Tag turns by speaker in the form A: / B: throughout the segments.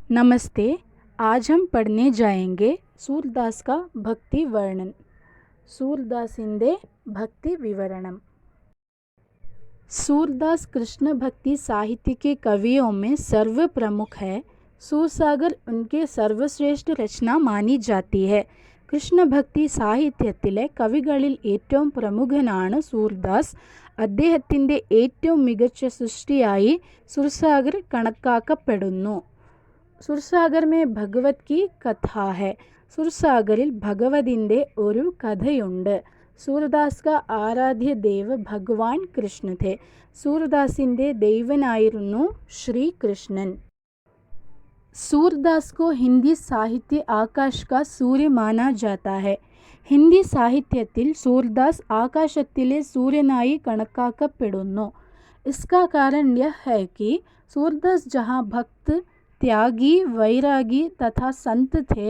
A: नमस्ते। आज हम पढ़ने जाएंगे सूरदास का भक्ति वर्णन। सूरदासिंदे भक्ति विवरणम। सूरदास कृष्ण भक्ति साहित्य के कवियों में सर्व प्रमुख है। सूरसागर उनके सर्वश्रेष्ठ रचना मानी जाती है। കൃഷ്ണ ഭക്തി സാഹിത്യത്തിലെ കവികളിൽ ഏറ്റവും പ്രമുഖനാണ് സൂർദാസ്. അദ്ദേഹത്തിൻ്റെ ഏറ്റവും മികച്ച സൃഷ്ടിയായി സുർസാഗർ കണക്കാക്കപ്പെടുന്നു. സുർസാഗർ മേ ഭഗവത് കി കഥാ ഹെ. സുർസാഗറിൽ ഭഗവതിൻ്റെ ഒരു കഥയുണ്ട്. സൂർദാസ് का ആരാധ്യ ദേവ് ഭഗവാൻ കൃഷ്ണ थे. സൂർദാസിൻ്റെ ദൈവനായിരുന്നു ശ്രീകൃഷ്ണൻ. सूरदास को हिंदी साहित्य आकाश का सूर्य माना जाता है. ഹിന്ദി സാഹിത്യത്തിൽ സൂർദാസ് ആകാശത്തിലെ സൂര്യനായി കണക്കാക്കപ്പെടുന്നു. इसका कारण यह है कि सूरदास जहाँ भक्त, त्यागी, वैरागी तथा संत थे,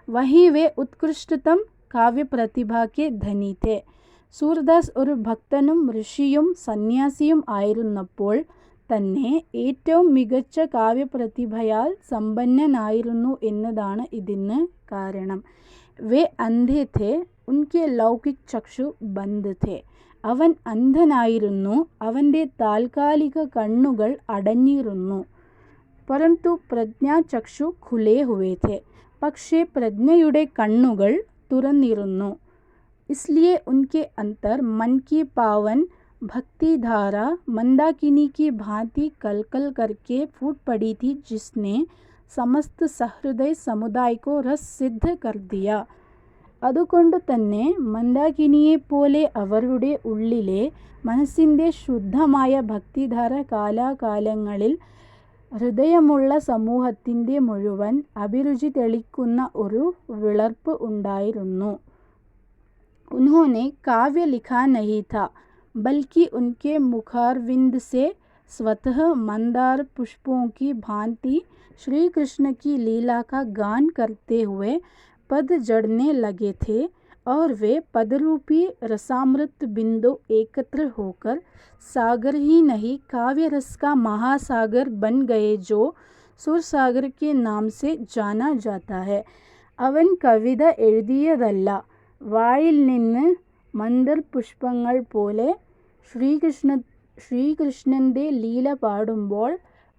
A: वहीं वे उत्कृष्टतम काव्य प्रतिभा के धनी थे. സൂർദാസ് ഒരു ഭക്തനും ഋഷിയും സന്യാസിയും ആയിരുന്നപ്പോൾ തന്നെ ഏറ്റവും മികച്ച കാവ്യപ്രതിഭയാൽ സമ്പന്നനായിരുന്നു എന്നതാണ് ഇതിന് കാരണം. വേ അന്ധേ थे, ഉൻകെ ലൗകിക് ചക്ഷു ബന്ദ് थे. അവൻ അന്ധനായിരുന്നു, അവൻ്റെ താൽക്കാലിക കണ്ണുകൾ അടഞ്ഞിരുന്നു. പരന്തു പ്രജ്ഞാചക്ഷു ഖുലേ ഹുവേ थे, പക്ഷേ പ്രജ്ഞയുടെ കണ്ണുകൾ തുറന്നിരുന്നു. इसलिए उनके अंतर मन की पावन भक्ति धारा मंदाकिनी की भांति कलकल करके फूट पड़ी थी, जिसने समस्त सहृदय समुदाय को रस सिद्ध कर दिया. അതുകൊണ്ട് തന്നെ മന്ദാകിനിയെപ്പോലെ അവരുടെ ഉള്ളിലെ മനസ്സിൻ്റെ ശുദ്ധമായ ഭക്തിധാര കാലാകാലങ്ങളിൽ ഹൃദയമുള്ള സമൂഹത്തിൻ്റെ മുഴുവൻ അഭിരുചി തെളിക്കുന്ന ഒരു വിളർപ്പ് ഉണ്ടായിരുന്നു. उन्होंने काव्य लिखा नहीं था, बल्कि उनके मुखारविंद से स्वतः मंदार पुष्पों की भांति श्री कृष्ण की लीला का गान करते हुए पद जड़ने लगे थे, और वे पदरूपी रसामृत बिंदु एकत्र होकर सागर ही नहीं काव्य रस का महासागर बन गए, जो सुरसागर के नाम से जाना जाता है. അവൻ കവിത എഴുതിയതല്ല, വായിൽ നിന്ന് മന്ദർ പുഷ്പങ്ങൾ പോലെ ശ്രീകൃഷ്ണൻ്റെ ലീല പാടുമ്പോൾ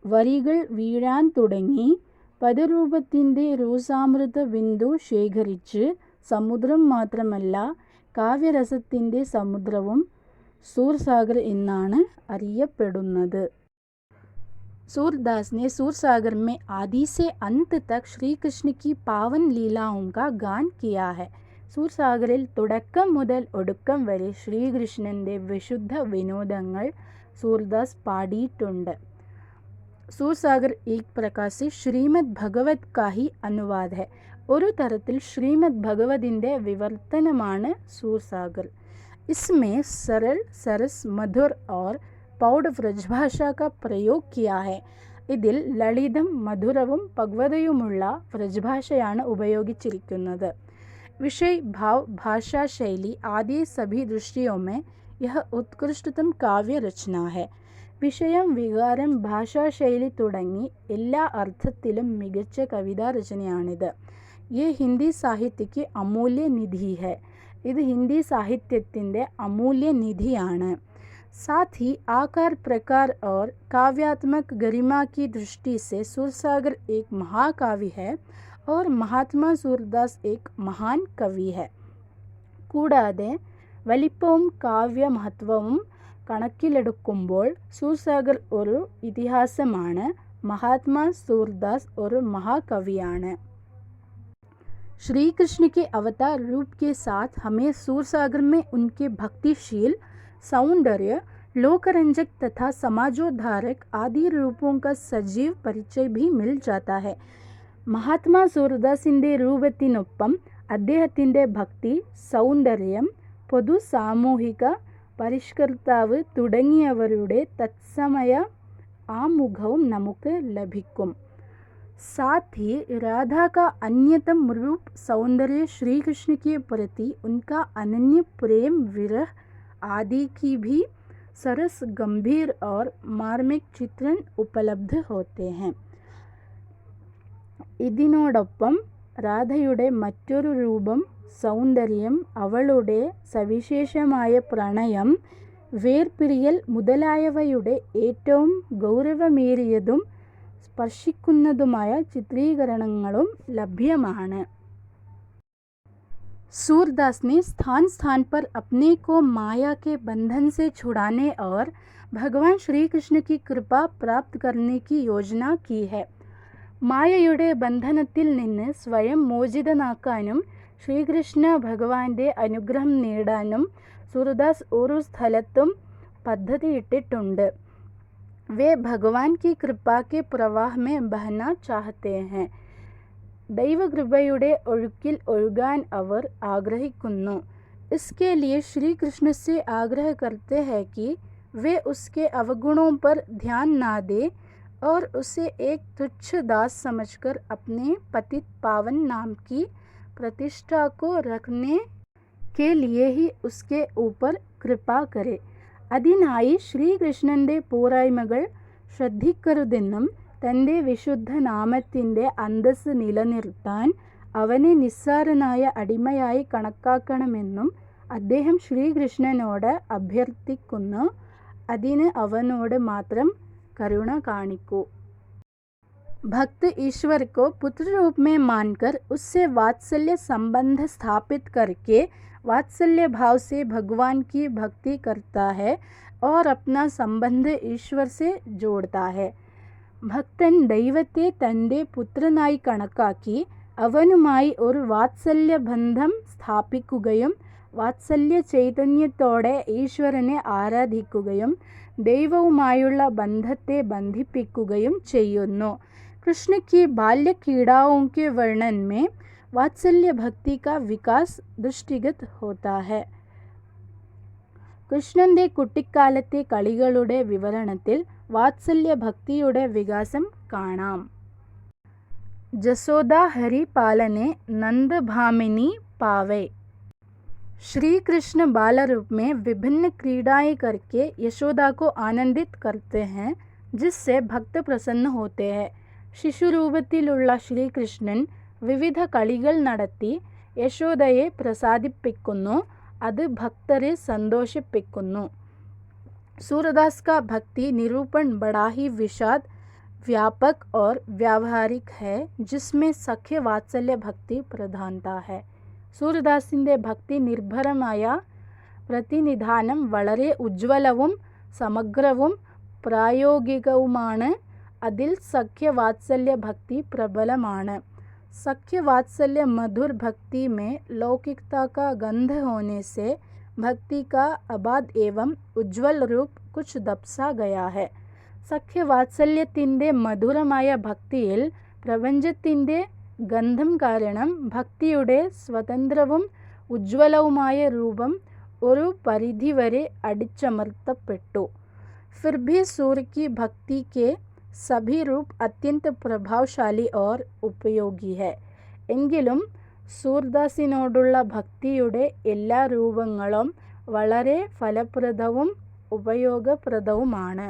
A: വരികൾ വീഴാൻ തുടങ്ങി. പദരൂപത്തിൻ്റെ രൂസാമൃത ബിന്ദു ശേഖരിച്ച് സമുദ്രം മാത്രമല്ല, കാവ്യരസത്തിൻ്റെ സമുദ്രവും सूरसागर എന്നാണ് അറിയപ്പെടുന്നത്. सूरदास ने सूरसागर में आदि से अंत तक श्री कृष्ण की पावन लीलाओं का गान किया है. സൂർസാഗറിൽ തുടക്കം മുതൽ ഒടുക്കം വരെ ശ്രീകൃഷ്ണൻ്റെ വിശുദ്ധ വിനോദങ്ങൾ सूरदास പാടിയിട്ടുണ്ട്. सूरसागर एक प्रकार से श्रीमद् भगवत का ही अनुवाद है. ഒരു തരത്തിൽ ശ്രീമദ് ഭഗവതിൻ്റെ വിവർത്തനമാണ് सूरसागर. इसमें सरल, सरस, मधुर और पौड व्रजभाषा का प्रयोग किया है. ഇതിൽ ലളിതം, മധുരവും പക്വതയുമുള്ള വ്രജഭാഷയാണ് ഉപയോഗിച്ചിരിക്കുന്നത്. विषय, भाव, भाषा, शैली आदि सभी दृष्टियों में यह उत्कृष्टतम काव्य रचना है. വിഷയം, വികാരം, ഭാഷാശൈലി തുടങ്ങി എല്ലാ അർത്ഥത്തിലും മികച്ച കവിതാ രചനയാണിത്. ये हिंदी साहित्य की अमूल्य निधि है. ഇത് ഹിന്ദി സാഹിത്യത്തിൻ്റെ അമൂല്യ നിധിയാണ്. साथ ही आकार, प्रकार और काव्यात्मक गरिमा की दृष्टि से सूरसागर एक महाकाव्य है और महात्मा सूरदास एक महान कवि है. കൂടാതെ വലിപ്പവും കാവ്യ മഹത്വവും കണക്കിലെടുക്കുമ്പോൾ सूरसागर ഒരു ഇതിഹാസമാണ്. महात्मा सूरदास ഒരു महाकविയാണ്. श्री कृष्ण के अवतार रूप के साथ हमें सूरसागर में उनके भक्तिशील, सौंदर्य, लोकरंजक तथा समाजोद्धारक आदि रूपों का सजीव परिचय भी मिल जाता है. മഹാത്മാ സൂർദാസിൻ്റെ രൂപത്തിനൊപ്പം അദ്ദേഹത്തിൻ്റെ ഭക്തി, സൗന്ദര്യം, പൊതു സാമൂഹിക പരിഷ്കർത്താവ് തുടങ്ങിയവരുടെ തത്സമയ ആമുഖവും നമുക്ക് ലഭിക്കും. साथ ही राधा का अन्यतम रूप सौंदर्य, श्री कृष्ण के प्रति उनका अनन्य प्रेम, विरह आदि की भी सरस, गंभीर और मार्मिक चित्रण उपलब्ध होते हैं. ഇതിനോടൊപ്പം രാധയുടെ മറ്റൊരു രൂപം, സൗന്ദര്യം, അവളുടെ സവിശേഷമായ പ്രണയം, വേർപിരിയൽ മുതലായവയുടെ ഏറ്റവും ഗൗരവമേറിയതും സ്പർശിക്കുന്നതുമായ ചിത്രീകരണങ്ങളും ലഭ്യമാണ്. सूरदास ने स्थान स्थान पर अपने को माया के बंधन से छुड़ाने और भगवान श्री कृष्ण की कृपा प्राप्त करने की योजना की है. മായയുടെ ബന്ധനത്തിൽ നിന്ന് സ്വയം മോചിതനാക്കാനും ശ്രീകൃഷ്ണ ഭഗവാന്റെ അനുഗ്രഹം നേടാനും സൂരദാസ് ഓരോ സ്ഥലത്തും പദ്ധതിയിട്ടിട്ടുണ്ട്. वे भगवान की कृपा के प्रवाह में बहना चाहते हैं. ദൈവകൃപയുടെ ഒഴുക്കിൽ ഒഴുകാൻ അവർ ആഗ്രഹിക്കുന്നു. इसके लिए श्री कृष्ण से आग्रह करते हैं कि वे उसके अवगुणों पर ध्यान ना दें और उसे एक तुच्छ दास समझकर अपने पतित पावन नाम की प्रतिष्ठा को रखने के लिए ही उसके ऊपर कृपा करे. അതിനായി ശ്രീകൃഷ്ണൻ്റെ പോരായ്മകൾ ശ്രദ്ധിക്കരുതെന്നും തൻ്റെ വിശുദ്ധ നാമത്തിൻ്റെ അന്തസ്സ് നിലനിർത്താൻ അവനെ നിസ്സാരനായ അടിമയായി കണക്കാക്കണമെന്നും അദ്ദേഹം ശ്രീകൃഷ്ണനോട് അഭ്യർത്ഥിക്കുന്നു. അതിന് അവനോട് മാത്രം करुणा काणिको. भक्त ईश्वर को पुत्र रूप में मानकर उससे वात्सल्य संबंध स्थापित करके वात्सल्य भाव से भगवान की भक्ति करता है और अपना संबंध ईश्वर से जोड़ता है. ഭക്തൻ ദൈവത്തെ തൻ്റെ പുത്രനായി കണക്കാക്കി അവനുമായി ഒരു വാത്സല്യ ബന്ധം സ്ഥാപിക്കുകയും വാത്സല്യ ചൈതന്യത്തോടെ ഈശ്വരനെ ആരാധിക്കുകയും ദൈവവുമായുള്ള ബന്ധത്തെ ബന്ധിപ്പിക്കുകയും ചെയ്യുന്നു. कृष्ण की बाल्य क्रीड़ाओं के वर्णन में वात्सल्य भक्ति का विकास दृष्टिगत होता है. കൃഷ്ണന്റെ കുട്ടിക്കാലത്തെ കളികളുടെ വിവരണത്തിൽ വാത്സല്യ ഭക്തിയുടെ വികാസം കാണാം. जसोदा हरि पालने नंद भामिनी पावे. श्री कृष्ण बाल रूप में विभिन्न क्रीड़ाएं करके यशोदा को आनंदित करते हैं, जिससे भक्त प्रसन्न होते हैं. शिशु രൂപത്തിലുള്ള ശ്രീകൃഷ്ണൻ വിവിധ കളികൾ നടത്തി യശോദയെ പ്രസാദിപ്പിക്കുന്നു. അത് ഭക്തരെ സന്തോഷിപ്പിക്കുന്നു. सूरदास का भक्ति निरूपण बड़ा ही विषाद, व्यापक और व्यावहारिक है, जिसमें सख्य वात्सल्य भक्ति प्रधानता है. സൂരദാസിൻ്റെ ഭക്തി നിർഭരമായ പ്രതിനിധാനം വളരെ ഉജ്ജ്വലവും സമഗ്രവും പ്രായോഗികവുമാണ്. അതിൽ സഖ്യവാത്സല്യ ഭക്തി പ്രബലമാണ്. सख्यवात्सल्य मधुर भक्ति में लौकिकता का गंध होने से भक्ति का अबाध एवं उज्ज्वल रूप कुछ दबसा गया है. സഖ്യവാത്സല്യത്തിൻ്റെ മധുരമായ ഭക്തിയിൽ പ്രപഞ്ചത്തിൻ്റെ ഗന്ധം കാരണം ഭക്തിയുടെ സ്വതന്ത്രവും ഉജ്ജ്വലവുമായ രൂപം ഒരു പരിധിവരെ അടിച്ചമർത്തപ്പെട്ടു. फिर भी सूर्य की भक्ति के सभी रूप अत्यंत प्रभावशाली और उपयोगी है. എങ്കിലും സൂർദാസിനോടുള്ള ഭക്തിയുടെ എല്ലാ രൂപങ്ങളും വളരെ ഫലപ്രദവും ഉപയോഗപ്രദവുമാണ്.